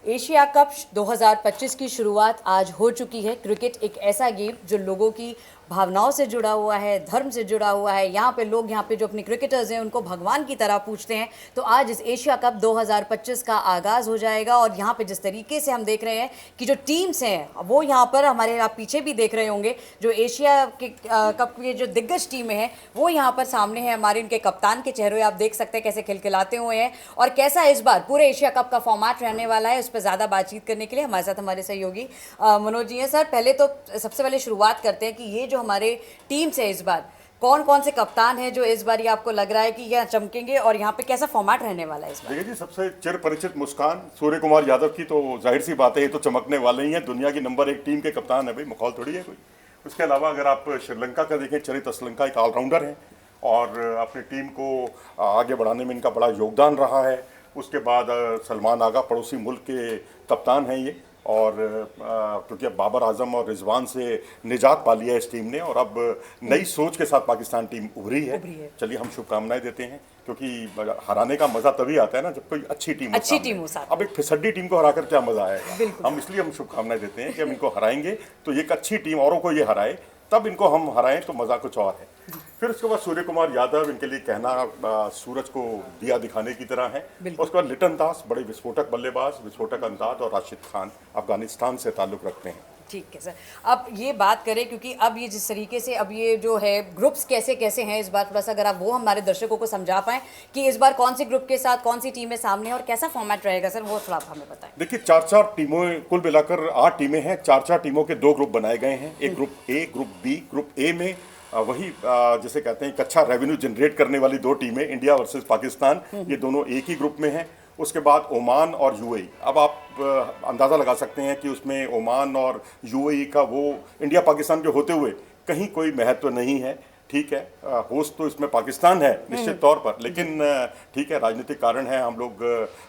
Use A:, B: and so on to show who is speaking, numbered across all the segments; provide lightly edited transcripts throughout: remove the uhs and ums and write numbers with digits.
A: Asia cup 2025 की शुरुआत आज हो चुकी है। क्रिकेट एक ऐसा गेम जो लोगों की भावनाओं से जुड़ा हुआ है, धर्म से जुड़ा हुआ है। यहाँ पे लोग यहाँ पे जो अपने क्रिकेटर्स हैं उनको भगवान की तरह पूछते हैं। तो आज इस एशिया कप 2025 का आगाज़ हो जाएगा और यहाँ पे जिस तरीके से हम देख रहे हैं कि जो टीम्स हैं वो यहाँ पर हमारे आप पीछे भी देख रहे होंगे, जो एशिया के कप के जो दिग्गज टीमें हैं वो यहाँ पर सामने हैं। हमारे उनके कप्तान के चेहरे आप देख सकते हैं कैसे खिलखिलाते हुए हैं और कैसा इस बार पूरे एशिया कप का फॉर्मेट रहने वाला है। उस पर ज़्यादा बातचीत करने के लिए हमारे साथ हमारे सहयोगी मनोज जी हैं। सर, पहले तो सबसे पहले शुरुआत करते हैं कि ये जो हमारे टीम्स है इस बार कौन कौन से कप्तान हैं जो इस बार ये आपको लग रहा है कि ये चमकेंगे और यहाँ पे कैसा फॉर्मेट रहने वाला है इस बार?
B: देखिए जी, सबसे चिर परिचित मुस्कान सूर्य कुमार यादव की तो जाहिर सी बात है, ये तो चमकने वाले ही हैं। दुनिया की नंबर 1 टीम के कप्तान है भाई, मखौल थोड़ी है कोई। उसके अलावा अगर आप श्रीलंका का देखें, चरित असलंका एक ऑलराउंडर हैं और अपनी टीम को आगे बढ़ाने में इनका बड़ा योगदान रहा है। उसके बाद सलमान आगा, पड़ोसी मुल्क के कप्तान हैं ये, और क्योंकि अब बाबर आजम और रिजवान से निजात पा लिया है इस टीम ने और अब नई सोच के साथ पाकिस्तान टीम उभरी है। चलिए हम शुभकामनाएं देते हैं, क्योंकि हराने का मजा तभी आता है ना जब कोई अच्छी टीम हो साथ। अब एक फिसड्डी टीम को हराकर क्या मजा आएगा। हम शुभकामनाएं देते हैं कि हम इनको हराएंगे तो एक अच्छी टीम औरों को ये हराए, तब इनको हम हराएं तो मजा कुछ और है। फिर उसके बाद सूर्य कुमार यादव, इनके लिए कहना सूरज को दिया दिखाने की तरह है। उसके बाद लिटन दास, बड़े विस्फोटक बल्लेबाज, विस्फोटक अंदाज, और राशिद खान अफगानिस्तान से ताल्लुक़ रखते हैं।
A: ठीक है सर, अब ये बात करें क्योंकि अब ये जिस तरीके से अब ये जो है ग्रुप्स कैसे कैसे हैं इस बार, थोड़ा सा अगर आप वो हमारे दर्शकों को समझा पाएं कि इस बार कौन सी ग्रुप के साथ कौन सी टीमें सामने हैं और कैसा फॉर्मेट रहेगा सर, वो थोड़ा आप हमें बताएं।
B: देखिए, 4-4 टीमों, कुल मिलाकर 8 टीमें हैं। 4-4 टीमों के 2 ग्रुप बनाए गए हैं, एक group A, group B. Group A में वही जैसे कहते हैं एक अच्छा रेवेन्यू जनरेट करने वाली 2 टीमें, इंडिया वर्सेस पाकिस्तान, ये दोनों एक ही ग्रुप में हैं। उसके बाद ओमान और यूएई। अब आप अंदाज़ा लगा सकते हैं कि उसमें ओमान और यूएई का वो इंडिया पाकिस्तान के होते हुए कहीं कोई महत्व नहीं है। ठीक है, होस्ट तो इसमें पाकिस्तान है निश्चित तौर पर, लेकिन ठीक है, राजनीतिक कारण है, हम लोग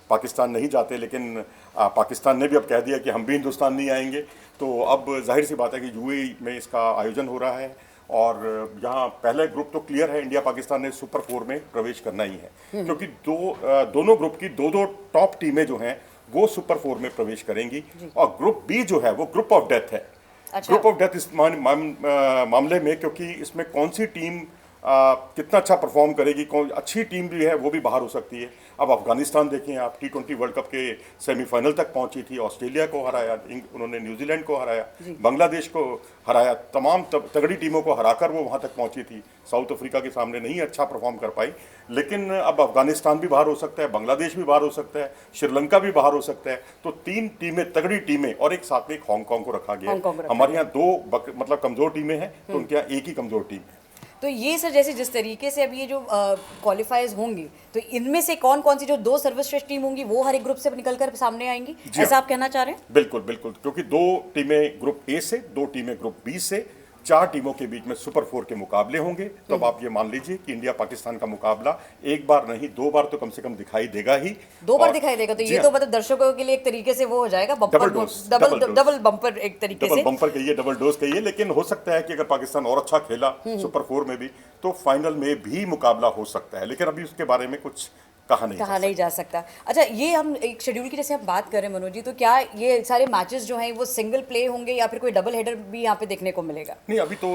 B: पाकिस्तान नहीं जाते, लेकिन पाकिस्तान ने भी अब कह दिया कि हम भी हिंदुस्तान नहीं आएंगे। तो अब जाहिर सी बात है कि यूएई में इसका आयोजन हो रहा है और यहाँ पहले ग्रुप तो क्लियर है, इंडिया पाकिस्तान ने सुपर 4 में प्रवेश करना ही है, क्योंकि दोनों ग्रुप की दो टॉप टीमें जो हैं वो सुपर 4 में प्रवेश करेंगी। और ग्रुप बी जो है वो ग्रुप ऑफ डेथ है। अच्छा। ग्रुप ऑफ डेथ इस मामले में, क्योंकि इसमें कौन सी टीम कितना अच्छा परफॉर्म करेगी, कौन अच्छी टीम भी है वो भी बाहर हो सकती है। अब अफगानिस्तान देखें आप, T20 वर्ल्ड कप के सेमीफाइनल तक पहुंची थी, ऑस्ट्रेलिया को हराया, उन्होंने न्यूजीलैंड को हराया, बांग्लादेश को हराया, तमाम तगड़ी टीमों को हराकर वो वहां तक पहुंची थी। साउथ अफ्रीका के सामने नहीं अच्छा परफॉर्म कर पाई, लेकिन अब अफगानिस्तान भी बाहर हो सकता है, बांग्लादेश भी बाहर हो सकता है, श्रीलंका भी बाहर हो सकता है। तो 3 टीमें, तगड़ी टीमें, और एक साथ में एक हांगकांग को रखा गया है। हमारे यहाँ 2 मतलब कमजोर टीमें हैं, तो उनके यहाँ एक ही कमजोर टीम है।
A: तो ये सर, जैसे जिस तरीके से अब ये जो क्वालिफाइज होंगी, तो इनमें से कौन कौन सी जो 2 सर्वश्रेष्ठ टीम होंगी वो हर एक ग्रुप से निकलकर सामने आएंगी, ऐसा आप कहना चाह रहे हैं?
B: बिल्कुल बिल्कुल, क्योंकि 2 टीमें ग्रुप ए से, 2 टीमें ग्रुप बी से, 4 टीमों के बीच में सुपर 4 के मुकाबले होंगे। तो अब आप ये मान लीजिए कि इंडिया पाकिस्तान का मुकाबला एक बार नहीं 2 बार तो कम से कम दिखाई देगा ही।
A: 2 बार दिखाई देगा, तो ये तो मतलब दर्शकों के लिए एक तरीके से वो हो जाएगा डबल बम्पर, एक तरीके से
B: डबल बम्पर कहिए, डबल डोज कहिए। लेकिन हो सकता है कि अगर पाकिस्तान और अच्छा खेला सुपर 4 में भी, तो फाइनल में भी मुकाबला हो सकता है, लेकिन अभी उसके बारे में कुछ कहा नहीं जा सकता।
A: अच्छा, ये हम एक शेड्यूल की जैसे हम बात करें मनोज जी, तो क्या ये सारे मैचेस जो हैं वो सिंगल प्ले होंगे या फिर कोई डबल हेडर भी यहाँ पे देखने को मिलेगा?
B: नहीं, अभी तो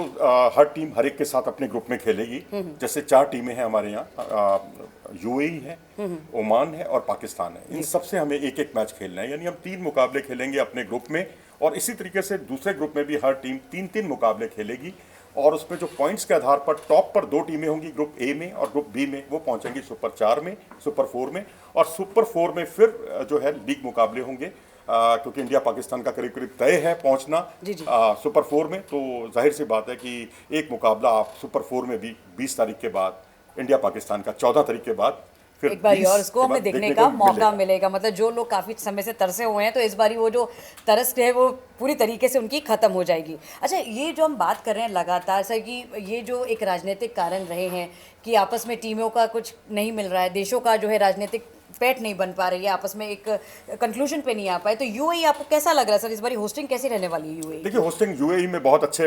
B: हर टीम हर एक के साथ अपने ग्रुप में खेलेगी। जैसे 4 टीमें हैं हमारे यहाँ, यूएई है, ओमान है और पाकिस्तान है। इन सबसे हमें एक एक मैच खेलना है, यानी हम 3 मुकाबले खेलेंगे अपने ग्रुप में, और इसी तरीके से दूसरे ग्रुप में भी हर टीम 3-3 मुकाबले खेलेगी। और उसमें जो पॉइंट्स के आधार पर टॉप पर 2 टीमें होंगी ग्रुप ए में, और ग्रुप बी में वो पहुंचेंगी सुपर 4 में, सुपर 4 में। और सुपर 4 में फिर जो है लीग मुकाबले होंगे, क्योंकि इंडिया पाकिस्तान का करीब करीब तय है पहुंचना सुपर 4 में। तो जाहिर सी बात है कि एक मुकाबला आप सुपर 4 में भी 20 तारीख के बाद, इंडिया पाकिस्तान का 14 तारीख के बाद
A: एक बारी और उसको हमें देखने का मौका मिलेगा। मतलब जो लोग काफ़ी समय से तरसे हुए हैं, तो इस बारी वो जो तरस है वो पूरी तरीके से उनकी ख़त्म हो जाएगी। अच्छा, ये जो हम बात कर रहे हैं लगातार सर कि ये जो एक राजनीतिक कारण रहे हैं कि आपस में टीमों का कुछ नहीं मिल रहा है, देशों का जो है राजनीतिक पैठ नहीं बन पा रही है, आपस में एक कंक्लूजन पे नहीं आ पाए, तो यूएई आपको कैसा लग रहा है सर, इस बारी होस्टिंग कैसी रहने वाली है यूएई?
B: देखिए, होस्टिंग यूएई में बहुत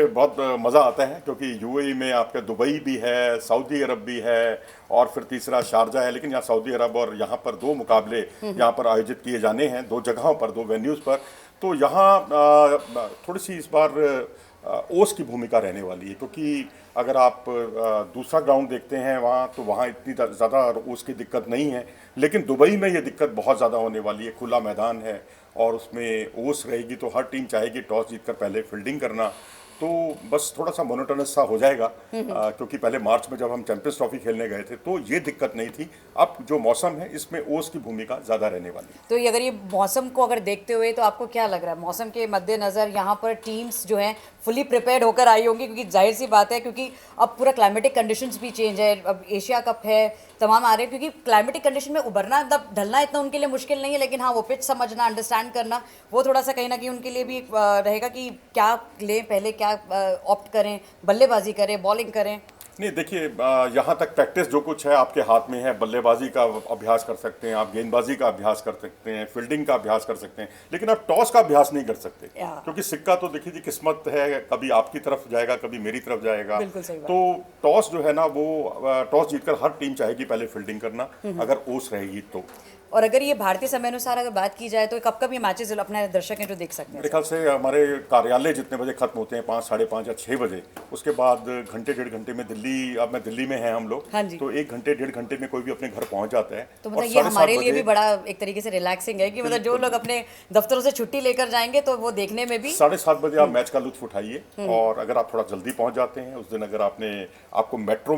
B: मज़ा आता है, क्योंकि यूएई में आपका दुबई भी है, सऊदी अरब भी है, और फिर तीसरा शारजा है। लेकिन यहाँ सऊदी अरब और यहाँ पर दो मुकाबले यहाँ पर आयोजित किए जाने हैं, दो जगहों पर, दो वेन्यूज़ पर। तो यहाँ थोड़ी सी इस बार ओस की भूमिका रहने वाली है, क्योंकि अगर आप दूसरा ग्राउंड देखते हैं वहाँ, तो वहाँ इतनी ज़्यादा ओस की दिक्कत नहीं है। लेकिन दुबई में ये दिक्कत बहुत ज़्यादा होने वाली है, खुला मैदान है और उसमें ओस रहेगी, तो हर टीम चाहेगी टॉस जीतकर पहले फील्डिंग करना। तो बस थोड़ा सा मोनोटोनस सा हो जाएगा, क्योंकि पहले मार्च में जब हम चैंपियंस ट्रॉफी खेलने गए थे तो ये दिक्कत नहीं थी। अब जो मौसम है इसमें ओस की भूमिका ज़्यादा रहने वाली है।
A: तो ये अगर ये मौसम को अगर देखते हुए, तो आपको क्या लग रहा है मौसम के मद्देनज़र यहाँ पर टीम्स जो हैं फुली प्रिपेयर्ड होकर आई होंगी? क्योंकि जाहिर सी बात है, क्योंकि अब पूरा क्लाइमेटिक कंडीशंस भी चेंज है, अब एशिया कप है, तमाम आ रहे हैं, क्योंकि क्लाइमेटिक कंडीशन में उभरना, मतलब ढलना इतना उनके लिए मुश्किल नहीं है, लेकिन हाँ वो पिच समझना, अंडरस्टैंड करना, वो थोड़ा सा कहीं ना कहीं उनके लिए भी रहेगा कि क्या लें पहले, क्या ऑप्ट करें, बल्लेबाजी करें, बॉलिंग करें।
B: नहीं, देखिए, यहाँ तक प्रैक्टिस जो कुछ है आपके हाथ में है। बल्लेबाजी का अभ्यास कर सकते हैं आप, गेंदबाजी का अभ्यास कर सकते हैं, फील्डिंग का अभ्यास कर सकते हैं, लेकिन आप टॉस का अभ्यास नहीं कर सकते, क्योंकि सिक्का तो देखिए जी किस्मत है, कभी आपकी तरफ जाएगा, कभी मेरी तरफ जाएगा। तो टॉस जो है ना, वो टॉस जीतकर हर टीम चाहेगी पहले फील्डिंग करना, अगर ओस रहेगी तो।
A: और अगर ये भारतीय समय अनुसार अगर बात की जाए, तो कब कब ये मैचेस अपने दर्शक हैं जो देख सकते हैं?
B: मेरे ख्याल से हमारे कार्यालय जितने बजे खत्म होते हैं, 5, साढ़े 5 या 6 बजे, उसके बाद घंटे डेढ़ घंटे में दिल्ली, अब मैं दिल्ली में हैं हम लोग,
A: हाँ जी।
B: तो 1 घंटे डेढ़ घंटे में कोई भी अपने घर पहुंच जाता है।
A: तो मतलब ये हमारे लिए भी बड़ा एक तरीके से रिलैक्सिंग है कि मतलब जो लोग अपने दफ्तरों से छुट्टी लेकर जाएंगे तो वो देखने में भी
B: 7:30 बजे आप मैच का लुत्फ उठाइए। और अगर आप थोड़ा जल्दी पहुंच जाते हैं उस दिन, अगर आपको मेट्रो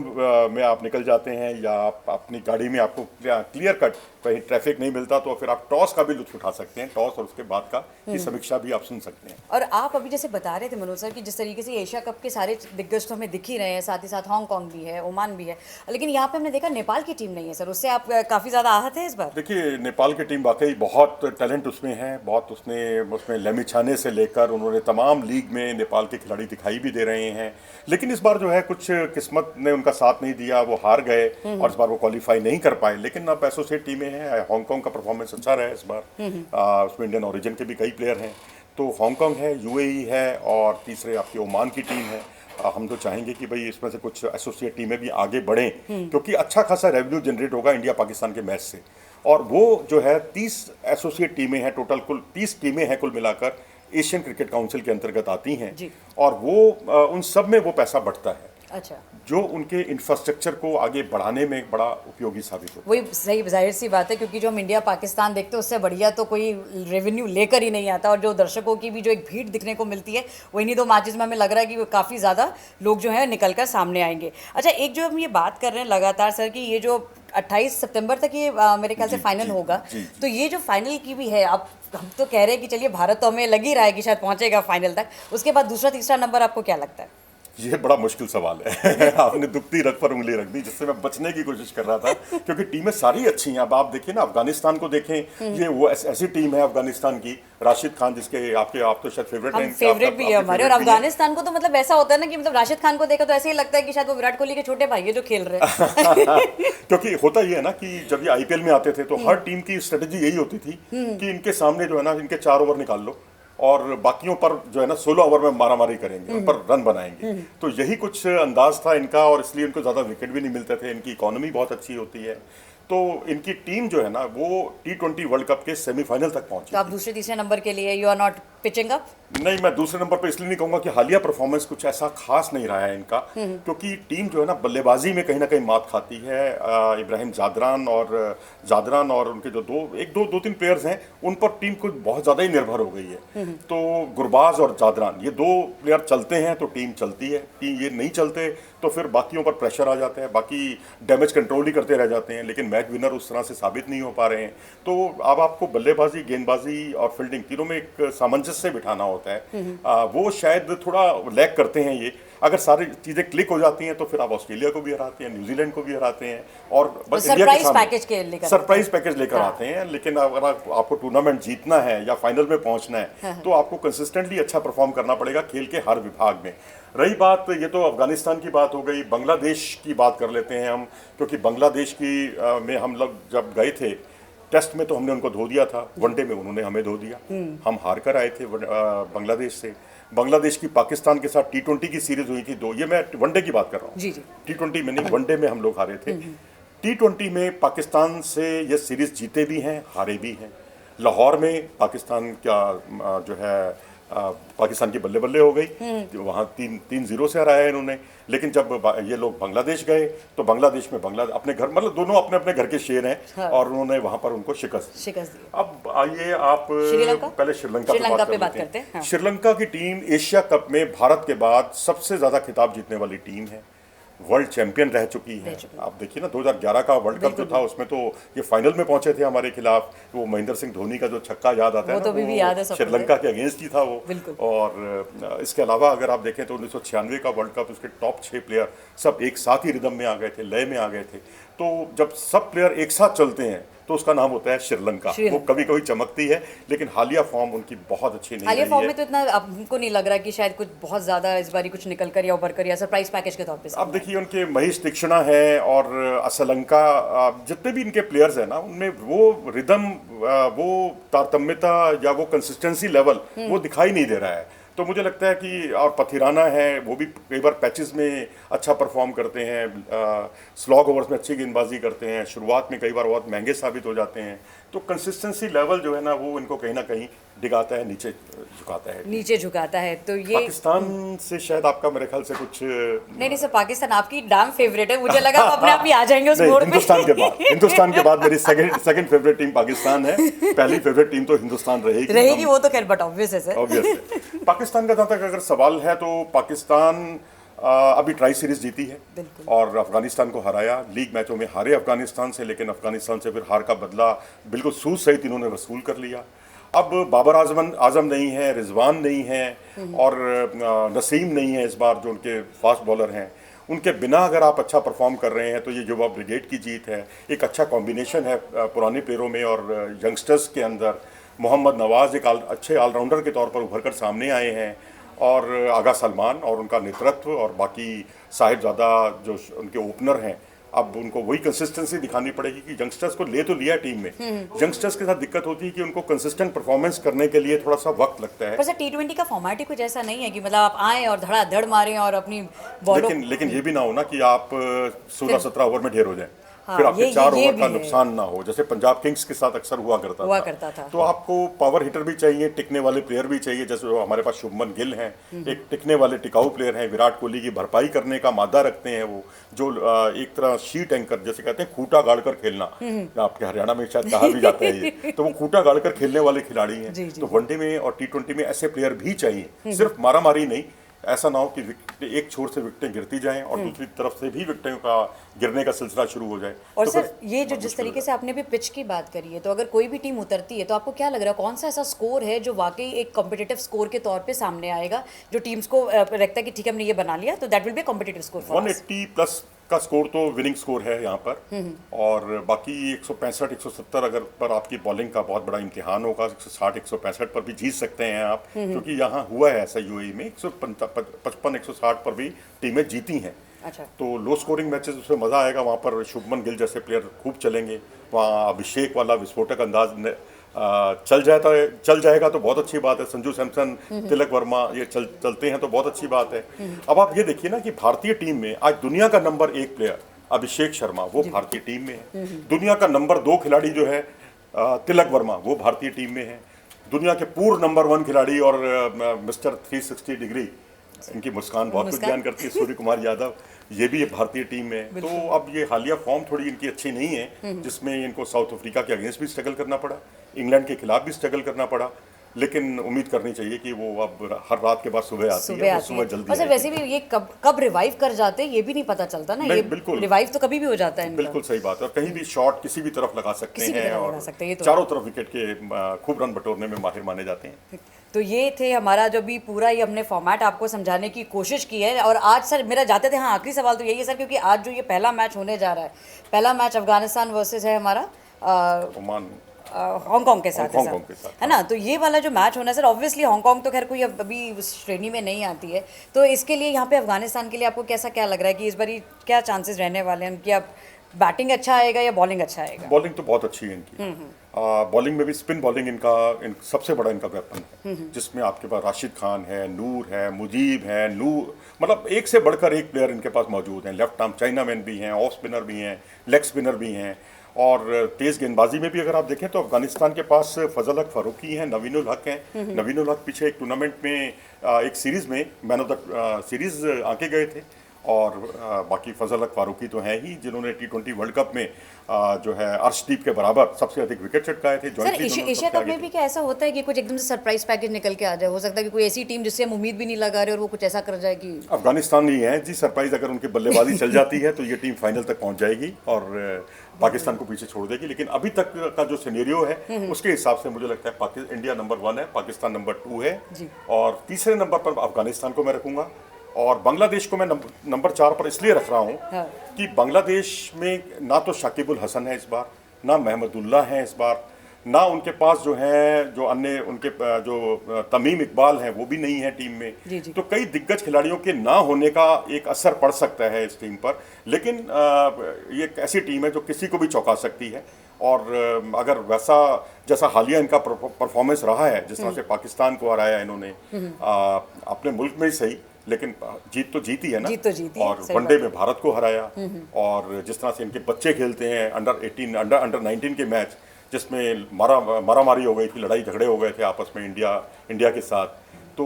B: में आप निकल जाते हैं, या आप अपनी गाड़ी में आपको क्लियर कट कहीं ट्रैफिक नहीं मिलता, तो फिर आप टॉस का भी लुत्फ उठा सकते हैं। टॉस और उसके बाद का की समीक्षा भी आप सुन सकते हैं।
A: और आप अभी जैसे बता रहे थे मनोज सर कि जिस तरीके से एशिया कप के सारे दिग्गज तो हमें दिख ही रहे हैं, साथ ही साथ हांगकांग भी है, ओमान भी है, लेकिन यहाँ पे हमने देखा नेपाल की टीम नहीं है सर, उससे आप काफ़ी ज़्यादा आहत है इस बार?
B: देखिए, नेपाल की टीम वाकई बहुत टैलेंट उसमें है, बहुत उसमें लेमिछाने से लेकर उन्होंने तमाम लीग में नेपाल के खिलाड़ी दिखाई भी दे रहे हैं। लेकिन इस बार जो है कुछ किस्मत ने उनका साथ नहीं दिया, वो हार गए और इस बार वो क्वालिफाई नहीं कर पाए। लेकिन अब एसोसिएट टीमें हैं, हांगकांग का परफॉर्मेंस अच्छा रहा है इस बार, उसमें इंडियन ओरिजिन के भी कई प्लेयर हैं। तो हांगकांग है, यूएई है, और तीसरे आपकी ओमान की टीम है। हम तो चाहेंगे कि भाई इसमें से कुछ एसोसिएट टीमें भी आगे बढ़ें, क्योंकि अच्छा खासा रेवेन्यू जनरेट होगा इंडिया पाकिस्तान के मैच से। और वो जो है 30 एसोसिएट टीमें हैं, टोटल कुल 30 टीमें हैं कुल मिलाकर, एशियन क्रिकेट काउंसिल के अंतर्गत आती हैं, और वो उन सब में वो पैसा बढ़ता है।
A: अच्छा,
B: जो उनके इंफ्रास्ट्रक्चर को आगे बढ़ाने में बड़ा उपयोगी साबित होता है।
A: वही सही, जाहिर सी बात है, क्योंकि जो हम इंडिया पाकिस्तान देखते हैं उससे बढ़िया तो कोई रेवेन्यू लेकर ही नहीं आता, और जो दर्शकों की भी जो एक भीड़ दिखने को मिलती है वो इन्हीं 2 मैचेस में हमें लग रहा है कि काफ़ी ज़्यादा लोग जो है निकल कर सामने आएंगे। अच्छा, एक जो हम ये बात कर रहे हैं लगातार सर कि ये जो 28 सितंबर तक ये मेरे ख्याल से फाइनल होगा, तो ये जो फाइनल की भी है, अब हम तो कह रहे हैं कि चलिए भारत तो हमें लग ही रहा है कि शायद पहुंचेगा फाइनल तक, उसके बाद दूसरा तीसरा नंबर आपको क्या लगता है?
B: ये बड़ा मुश्किल सवाल है। आपने दुखती रग पर उंगली रख दी, जिससे मैं बचने की कोशिश कर रहा था, क्योंकि टीमें सारी अच्छी हैं। अब आप देखिए ना, अफगानिस्तान को देखें, ये वो ऐसी टीम है अफगानिस्तान की, राशिद खान, जिसके आप तो शायद फेवरेट हैं।
A: फेवरेट भी है हमारे, और अफगानिस्तान को तो मतलब ऐसा होता है ना कि मतलब राशिद खान को देखा तो ऐसे ही लगता है कि शायद वो विराट कोहली के छोटे भाई है जो खेल रहे हैं।
B: क्योंकि होता ये है ना कि जब ये आईपीएल में आते थे तो हर टीम की स्ट्रेटेजी यही होती थी कि इनके सामने जो है ना, इनके 4 ओवर निकाल लो और बाकियों पर जो है ना 16 ओवर में मारामारी करेंगे, उन पर रन बनाएंगे। तो यही कुछ अंदाज था इनका, और इसलिए इनको ज़्यादा विकेट भी नहीं मिलते थे। इनकी इकोनॉमी बहुत अच्छी होती है, तो इनकी टीम जो है ना वो T20 वर्ल्ड कप के सेमीफाइनल तक पहुंची।
A: तो आप दूसरे तीसरे नंबर के लिए you are not pitching up?
B: नहीं, मैं दूसरे नंबर पर इसलिए नहीं कहूंगा कि हालिया परफॉर्मेंस कुछ ऐसा खास नहीं रहा है इनका, क्योंकि टीम जो है ना बल्लेबाजी में कहीं ना कहीं मात खाती है। इब्राहिम जादरान और उनके जो दो तीन प्लेयर्स हैं, उन पर टीम कुछ बहुत ज़्यादा ही निर्भर हो गई है। तो गुरबाज और जादरान, ये 2 प्लेयर चलते हैं तो टीम चलती है, टीम ये नहीं चलते तो फिर बाकियों पर प्रेशर आ जाता है, बाकी डैमेज कंट्रोल ही करते रह जाते हैं, लेकिन मैच विनर उस तरह से साबित नहीं हो पा रहे हैं। तो अब आपको बल्लेबाजी, गेंदबाजी और फील्डिंग तीनों में एक सामंजस्य बिठाना होता है। वो शायद थोड़ा लैग करते हैं ये। अगर सारी चीजें क्लिक हो जाती हैं तो फिर आप ऑस्ट्रेलिया को भी हराते हैं, न्यूजीलैंड को भी हराते हैं, और बस इंडिया के सामने सरप्राइज पैकेज लेकर आते हैं। लेकिन अगर आपको टूर्नामेंट जीतना है या फाइनल में पहुंचना है तो आपको कंसिस्टेंटली अच्छा परफॉर्म करना पड़ेगा खेल के हर विभाग में। रही बात, ये तो अफगानिस्तान की बात हो गई, बांग्लादेश की बात कर लेते हैं हम, क्योंकि बांग्लादेश में हम लोग जब गए थे टेस्ट में तो हमने उनको धो दिया था, वनडे में उन्होंने हमें धो दिया। हम हार कर आए थे बांग्लादेश से। बांग्लादेश की पाकिस्तान के साथ T20 की सीरीज हुई थी 2, ये मैं वनडे की बात कर रहा हूँ,
A: जी जी।
B: T20 में नहीं, वनडे में हम लोग हारे थे। T20 में पाकिस्तान से ये सीरीज जीते भी हैं, हारे भी हैं। लाहौर में पाकिस्तान का जो है पाकिस्तान की बल्ले बल्ले हो गई, तो वहाँ 3-0 से हराया इन्होंने। लेकिन जब ये लोग बांग्लादेश गए तो बांग्लादेश में अपने घर, मतलब दोनों अपने अपने घर के शेर हैं,
A: हाँ।
B: और उन्होंने वहाँ पर उनको शिकस्त दी। अब आइए आप पहले श्रीलंका पे बात करते हैं।
A: हाँ।
B: श्रीलंका की टीम एशिया कप में भारत के बाद सबसे ज़्यादा खिताब जीतने वाली टीम है, वर्ल्ड चैंपियन रह चुकी है। आप देखिए ना, 2011 का वर्ल्ड कप जो था उसमें तो ये फाइनल में पहुंचे थे हमारे खिलाफ। वो महेंद्र सिंह धोनी का जो छक्का याद आता है ना,
A: भी याद है
B: श्रीलंका के अगेंस्ट ही था वो। और इसके अलावा अगर आप देखें तो 1996 का वर्ल्ड कप, उसके टॉप 6 प्लेयर सब एक साथ ही रिदम में आ गए थे, लय में आ गए थे। तो जब सब प्लेयर एक साथ चलते हैं तो उसका नाम होता है श्रीलंका। वो कभी कभी चमकती है, लेकिन हालिया फॉर्म उनकी बहुत अच्छी नहीं रही है।
A: हालिया फॉर्म में तो इतना हमको नहीं लग रहा कि शायद कुछ बहुत ज्यादा इस बारी कुछ निकल कर या उभर कर या सरप्राइज पैकेज के तौर पे।
B: अब देखिए, उनके महेश तीक्ष्णा है और असलंका, जितने भी इनके प्लेयर्स हैं ना, उनमें वो रिदम, वो तारतम्यता या वो कंसिस्टेंसी लेवल वो दिखाई नहीं दे रहा है। तो मुझे लगता है कि, और पथिराना है, वो भी कई बार पैचेस में अच्छा परफॉर्म करते हैं, स्लॉग ओवर्स में अच्छी गेंदबाजी करते हैं, शुरुआत में कई बार बहुत महंगे साबित हो जाते हैं। तो कंसिस्टेंसी लेवल जो है ना, वो इनको कहीं ना कहीं दिखाता है, नीचे झुकाता है। तो ये पाकिस्तान से शायद आपका मेरे ख्याल से कुछ
A: नहीं सर, पाकिस्तान आपकी डैम फेवरेट है, मुझे लगा अपने आप ही आ जाएंगे उस मोड़ पे।
B: हिंदुस्तान के बाद मेरी सेकंड फेवरेट टीम पाकिस्तान है। पहली फेवरेट टीम तो हिंदुस्तान रहेगी,
A: वो तो खैर, बट ऑब्वियस है सर।
B: ऑब्वियस। पाकिस्तान का जहाँ तक अगर सवाल है तो पाकिस्तान अभी ट्राई सीरीज जीती है और अफगानिस्तान को हराया। लीग मैचों में हारे अफगानिस्तान से, लेकिन अफगानिस्तान से फिर हार का बदला बिल्कुल सूद सहित इन्होंने वसूल कर लिया। अब बाबर आजम नहीं है, रिजवान नहीं है और नसीम नहीं है इस बार, जो उनके फास्ट बॉलर हैं। उनके बिना अगर आप अच्छा परफॉर्म कर रहे हैं तो ये युवा ब्रिगेड की जीत है। एक अच्छा कॉम्बिनेशन है पुराने प्लेयरों में और यंगस्टर्स के अंदर। मोहम्मद नवाज़ एक अच्छे ऑलराउंडर के तौर पर उभर कर सामने आए हैं, और आगा सलमान और उनका नेतृत्व, और बाकी साहिबजादा जो उनके ओपनर हैं, अब उनको वही कंसिस्टेंसी दिखानी पड़ेगी कि यंगस्टर्स को ले तो लिया टीम में, यंगस्टर्स के साथ दिक्कत होती है कि उनको कंसिस्टेंट परफॉर्मेंस करने के लिए थोड़ा सा वक्त लगता है।
A: पर सर T20 का फॉर्मेट ही कुछ ऐसा नहीं है कि मतलब आप आए और धड़ाधड़ मारें और अपनी बॉलों।
B: लेकिन ये भी ना हो ना कि आप 16-17 ओवर में ढेर हो जाए, फिर आपके 4 ओवर का नुकसान ना हो, जैसे पंजाब किंग्स के साथ अक्सर हुआ करता था। तो आपको पावर हिटर भी चाहिए, टिकने वाले प्लेयर भी चाहिए, जैसे हमारे पास शुभमन गिल हैं, एक टिकने वाले टिकाऊ प्लेयर हैं। विराट कोहली की भरपाई करने का मादा रखते हैं वो, जो एक तरह शीट एंकर जैसे कहते हैं, खूंटा गाड़ कर खेलना, आपके हरियाणा में शायद कहा भी जाता है ये, तो वो खूंटा गाड़ कर खेलने वाले खिलाड़ी हैं। तो वनडे में और T20 में ऐसे प्लेयर भी चाहिए, सिर्फ मारामारी नहीं। ऐसा ना हो कि एक छोर से विकेटें गिरती जाएं और दूसरी तरफ से भी विकेटों का गिरने का सिलसिला शुरू हो जाए।
A: और
B: तो
A: सर ये जो जिस तरीके से आपने भी पिच की बात करी है, तो अगर कोई भी टीम उतरती है तो आपको क्या लग रहा है, कौन सा ऐसा स्कोर है जो वाकई एक कॉम्पिटिटिव स्कोर के तौर पे सामने आएगा, जो टीम्स को लगता है कि ठीक है हमने ये बना लिया तो that will be competitive score?
B: 180 plus का स्कोर तो विनिंग स्कोर है यहाँ पर, और बाकी 165-170 अगर पर आपकी बॉलिंग का बहुत बड़ा इम्तिहान होगा। 160-165 पर भी जीत सकते हैं आप, क्योंकि यहाँ हुआ है ऐसा यूएई में, 155-160 पर भी टीमें जीती हैं।
A: अच्छा।
B: तो लो स्कोरिंग मैचेस उसमें मज़ा आएगा, वहाँ पर शुभमन गिल जैसे प्लेयर खूब चलेंगे, वहाँ अभिषेक वाला विस्फोटक अंदाज चल जाएगा तो बहुत अच्छी बात है। संजू सैमसन, तिलक वर्मा ये चलते हैं तो बहुत अच्छी बात है। अब आप ये देखिए ना कि भारतीय टीम में आज दुनिया का नंबर 1 प्लेयर अभिषेक शर्मा, वो भारतीय टीम में है। दुनिया का नंबर 2 खिलाड़ी जो है तिलक वर्मा, वो भारतीय टीम में है। दुनिया के पूर्व नंबर 1 खिलाड़ी और मिस्टर 360 डिग्री, इनकी मुस्कान बहुत कुछ बयान करती है, सूर्य कुमार यादव, ये भी भारतीय टीम में। तो अब ये हालिया फॉर्म थोड़ी इनकी अच्छी नहीं है, जिसमें इनको साउथ अफ्रीका के अगेंस्ट भी स्ट्रगल करना पड़ा, इंग्लैंड के खिलाफ भी स्ट्रगल करना पड़ा। लेकिन उम्मीद करनी चाहिए कि वो अब हर रात के बाद सुबह आती है, सुबह जल्दी।
A: और सर वैसे भी ये कब रिवाइव कर जाते हैं ये भी नहीं पता चलता ना, ये बिल्कुल रिवाइव तो कभी भी हो जाता है इनका।
B: बिल्कुल सही बात है, और कहीं भी शॉट किसी भी तरफ लगा सकते हैं, और चारों तरफ विकेट के खूब रन बटोरने में माहिर माने जाते हैं।
A: तो ये थे हमारा जो भी पूरा ही हमने फॉर्मेट आपको समझाने की कोशिश की है। और आज सर मेरा जाते थे, हाँ आखिरी सवाल तो यही है सर, क्योंकि आज जो ये पहला मैच होने जा रहा है, पहला मैच अफगानिस्तान वर्सेस है हमारा
B: ओमान,
A: हांगकांग के साथ है ना। तो ये वाला जो मैच होना है सर, ऑब्वियसली हांगकांग तो खैर कोई अभी उस श्रेणी में नहीं आती है, तो इसके लिए यहाँ पे अफगानिस्तान के लिए आपको क्या लग रहा है कि इस बार क्या चांसेस रहने वाले हैं कि आप बैटिंग अच्छा आएगा या बॉलिंग अच्छा आएगा?
B: बॉलिंग तो बहुत अच्छी है इनकी। बॉलिंग में भी स्पिन बॉलिंग सबसे बड़ा इनका वेपन है, जिसमें आपके पास राशिद खान है, नूर है, मुजीब है, नूर, मतलब एक से बढ़कर एक प्लेयर इनके पास मौजूद हैं। लेफ्ट आर्म चाइनामैन भी हैं, ऑफ स्पिनर भी हैं, लेग स्पिनर भी हैं। और तेज़ गेंदबाजी में भी अगर आप देखें तो अफगानिस्तान के पास फजल हक फारूकी हैं, नवीनुल हक हैं। नवीनुल हक पीछे एक टूर्नामेंट में एक सीरीज़ में मैन ऑफ द सीरीज़ आके गए थे। और बाकी फजल हक फारूकी तो हैं ही, जिन्होंने T20 वर्ल्ड कप में जो है अर्शदीप के बराबर सबसे अधिक विकेट चटकाए थे।
A: सर एशिया कप में भी क्या ऐसा होता है कि कुछ एकदम से सरप्राइज पैकेज निकल के आ जाए? हो सकता है कि कोई ऐसी टीम जिससे हम उम्मीद भी नहीं लगा रहे और वो कुछ ऐसा कर जाए कि
B: अफगानिस्तान ही है जी सरप्राइज। अगर उनकी बल्लेबाजी चल जाती है तो ये टीम फाइनल तक पहुंच जाएगी और पाकिस्तान को पीछे छोड़ देगी। लेकिन अभी तक का जो सिनेरियो है उसके हिसाब से मुझे लगता है इंडिया नंबर 1 है, पाकिस्तान नंबर 2 है और तीसरे नंबर पर अफगानिस्तान को मैं रखूंगा। और बांग्लादेश को मैं नंबर 4 पर इसलिए रख रहा हूँ कि बांग्लादेश में ना तो शाकिबुल हसन है इस बार, ना महमदुल्लाह हैं इस बार, ना उनके पास जो है जो अन्य उनके जो तमीम इकबाल हैं वो भी नहीं है टीम में।
A: जी।
B: तो कई दिग्गज खिलाड़ियों के ना होने का एक असर पड़ सकता है इस टीम पर। लेकिन ये एक ऐसी टीम है जो किसी को भी चौंका सकती है। और अगर वैसा जैसा हालिया इनका परफॉर्मेंस रहा है, जिस तरह से पाकिस्तान को हराया इन्होंने अपने मुल्क में ही सही, लेकिन जीत तो जीती है ना।
A: जीत तो जीती
B: और वनडे में भारत को हराया। और जिस तरह से इनके बच्चे खेलते हैं अंडर 18 अंडर 19 के मैच, जिसमें मारामारी हो गई थी, लड़ाई झगड़े हो गए थे आपस में इंडिया के साथ। तो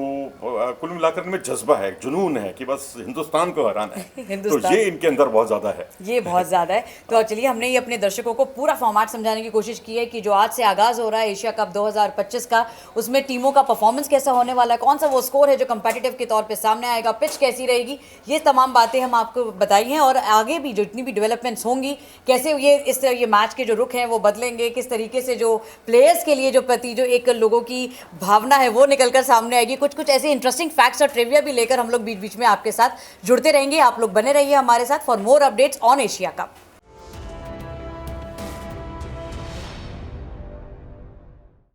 B: कुल मिलाकर इनमें जज्बा है, जुनून है कि बस हिंदुस्तान को हराना है। तो ये इनके अंदर बहुत ज़्यादा है,
A: ये बहुत ज़्यादा है। तो चलिए, हमने ये अपने दर्शकों को पूरा फॉर्मेट समझाने की कोशिश की है कि जो आज से आगाज़ हो रहा है एशिया कप 2025 का, उसमें टीमों का परफॉर्मेंस कैसा होने वाला है, कौन सा वो स्कोर है जो कंपेटिटिव के तौर पे सामने आएगा, पिच कैसी रहेगी, ये तमाम बातें हम आपको बताई हैं। और आगे भी जितनी भी डेवलपमेंट्स होंगी, कैसे ये मैच के जो रुख हैं वो बदलेंगे, किस तरीके से जो प्लेयर्स के लिए जो प्रति जो एक लोगों की भावना है वो निकल कर सामने आएगी, कुछ ऐसे इंटरेस्टिंग फैक्ट्स और ट्रिविया भी लेकर हम लोग बीच बीच में आपके साथ जुड़ते रहेंगे। आप लोग बने रहिए हमारे साथ for more updates on Asia cup.